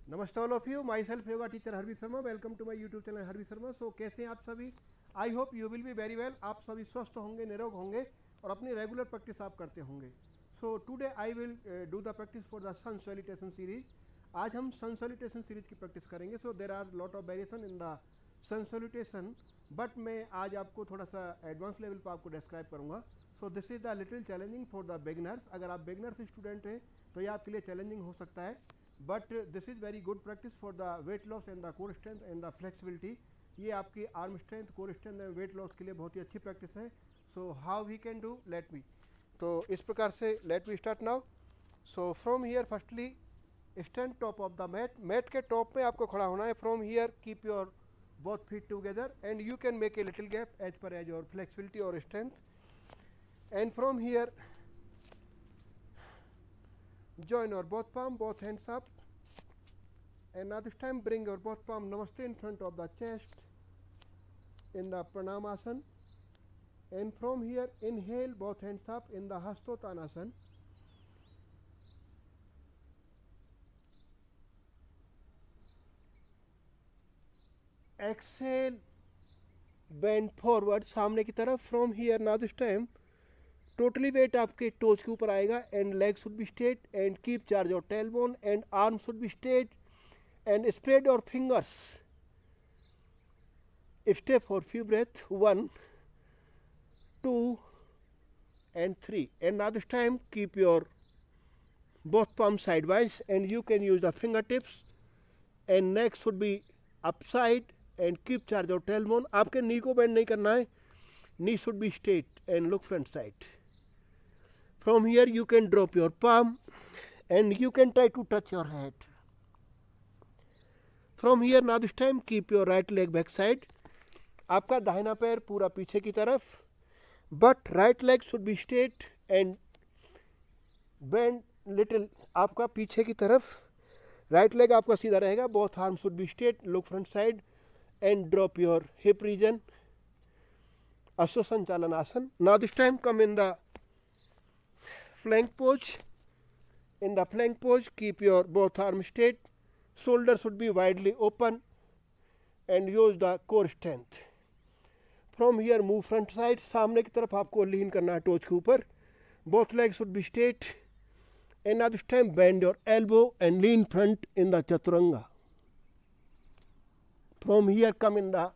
नमस्ते all of you, myself yoga teacher Harvi Sharma. Welcome to my YouTube channel Harvi Sharma. So कैसे हैं आप सभी? I hope you will be very well. आप सभी स्वस्थ होंगे, निरोग होंगे और अपनी रेगुलर प्रैक्टिस आप करते होंगे। So today I will do the practice for the sun salutation series. आज हम सन सैल्यूटेशन सीरीज की प्रैक्टिस करेंगे। So there are lot of variation in the sun salutation, but मैं आज आपको थोड़ा सा एडवांस लेवल पर आपको डिस्क्राइब करूंगा। So this is the little challenging for the beginners. अगर आप बिगनर्स स्टूडेंट हैं तो ये आपके लिए चैलेंजिंग हो सकता है, but this is very good practice for the weight loss and the core strength and the flexibility. ये आपकी arm strength, core strength and weight loss के लिए बहुत ही अच्छी प्रैक्टिस है। So how we can do, let me. तो इस प्रकार से let we start now. So from here firstly stand top of the mat. Mat के टॉप में आपको खड़ा होना है। From here keep your both feet together and you can make a little gap as per as your flexibility or strength. And from here join your both palm, both hands up, and now this time bring your both palm namaste in front of the chest in the pranamasana. And from here inhale both hands up in the hastottanasana. Exhale, bend forward सामने की तरफ. From here now this time totally weight आपके toes के ऊपर आएगा and legs should be straight and keep charge your tailbone and arms should be straight and spread your fingers. Stay for few breaths. 1, 2 and 3. And now this time keep your both palms sideways and you can use the fingertips and neck should be upside and keep charge your tailbone. आपके नी को bend नहीं करना है. Knee should be straight and look front side. From here you can drop your palm and you can try to touch your head. From here now this time keep your right leg back side. आपका दाहिना पैर पूरा पीछे की तरफ, but right leg should be straight and bend little आपका पीछे की तरफ. राइट लेग आपका सीधा रहेगा. Both arm should be straight, look front side and drop your hip region. Ashwa Sanchalan asana. Now this time come in the flank pose. In the flank pose keep your both arms straight, shoulders should be widely open and use the core strength. From here move front side. सामने की तरफ आपको लीन करना है toes के ऊपर. Both legs should be straight and now this time bend your elbow and lean front in the chaturanga. From here come in the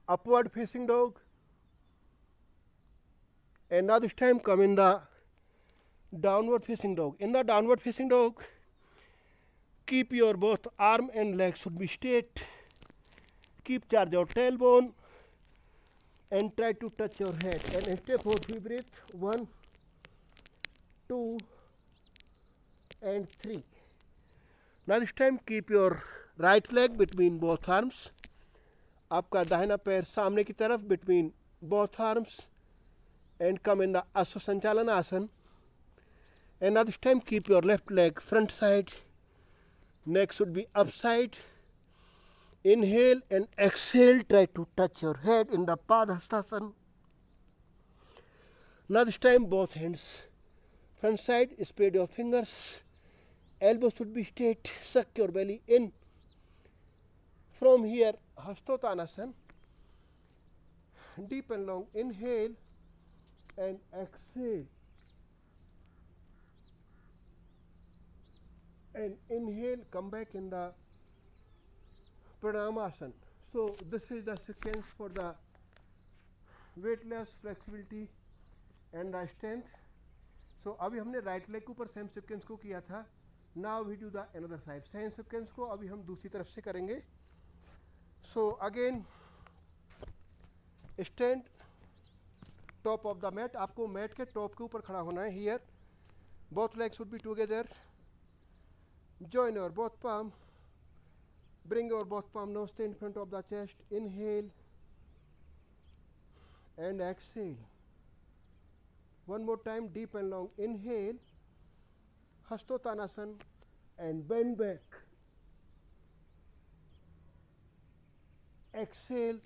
upward facing dog and now this time come in the downward facing dog. In the downward facing dog keep your both arm and legs should be straight. Keep charge your tailbone and try to touch your head and stay for few breaths. 1, 2 and 3. Now this time keep your right leg between both arms. आपका दाहिना पैर सामने की तरफ between both arms and come in the Aswa Sanchalana Asana. And now this time keep your left leg front side. Neck should be upside. Inhale and exhale. Try to touch your head in the Padhastasana. Now this time both hands front side. Spread your fingers. Elbows should be straight. Suck your belly in. From here Hastottanasana. Deep and long inhale and exhale. And inhale, come back in the Pranamasana. So this is the sequence for the weight loss, flexibility and the strength. So अभी हमने right leg के ऊपर same sequence को किया था. Now we do the another side. Same sequence को अभी हम दूसरी तरफ से करेंगे. So again stand top of the mat. आपको मैट के टॉप के ऊपर खड़ा होना है. Here both legs should be together. Join your both palm. Bring your both palm namaste in front of the chest. Inhale and exhale. One more time, deep and long inhale. Hastottanasana and bend back. Exhale,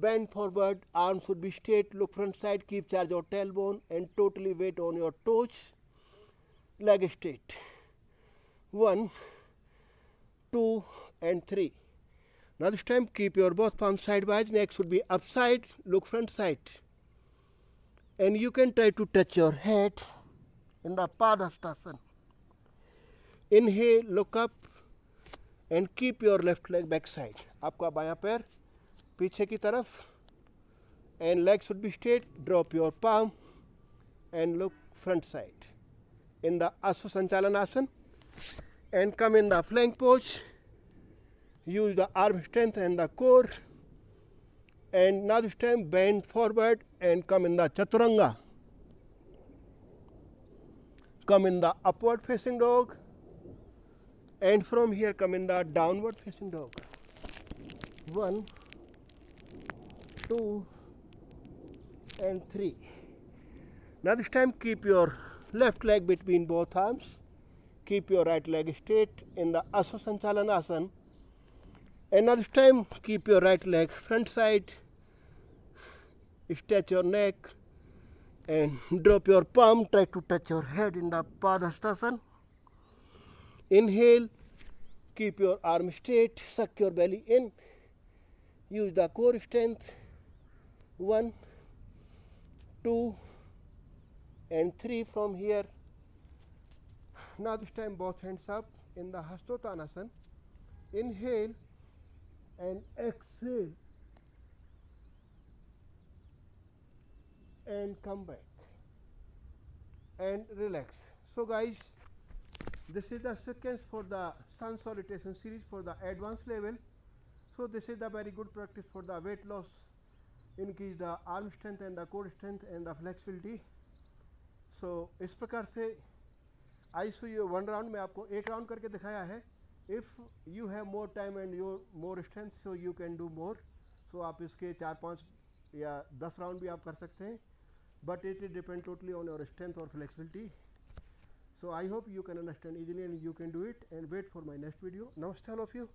bend forward. Arms should be straight. Look front side. Keep charge your tailbone and totally weight on your toes. Leg straight. 1, 2 and 3. Now this time keep your both palms sidewise, neck should be upside, look front side. And you can try to touch your head in the Padhastasana. Inhale, look up and keep your left leg back side. आपका बायां पैर पीछे की तरफ and leg should be straight. Drop your palm and look front side in the Asva Sanchalanasana and come in the flank pose. Use the arm strength and the core, and now this time bend forward and come in the Chaturanga. Come in the upward facing dog, and from here come in the downward facing dog. 1, 2 and 3. Now this time keep your left leg between both arms. Keep your right leg straight in the Asva Sanchalanasana. And now this time keep your right leg front side. Stretch your neck and drop your palm. Try to touch your head in the Padhastasana. Inhale, keep your arm straight, suck your belly in. Use the core strength. 1, 2 and 3 from here. Now this time both hands up in the Hastottanasana. Inhale and exhale and come back and relax. So guys, this is the sequence for the sun salutation series for the advanced level. So this is the very good practice for the weight loss, increase the arm strength and the core strength and the flexibility. So इस प्रकार से I show you one round में आपको एक round करके दिखाया है. If you have more time and your more strength, so you can do more. So आप इसके 4-5 या 10 राउंड भी आप कर सकते हैं. But it depends totally on your strength or flexibility. So I hope you can understand easily and you can do it, and wait for my next video. Namaste all of you.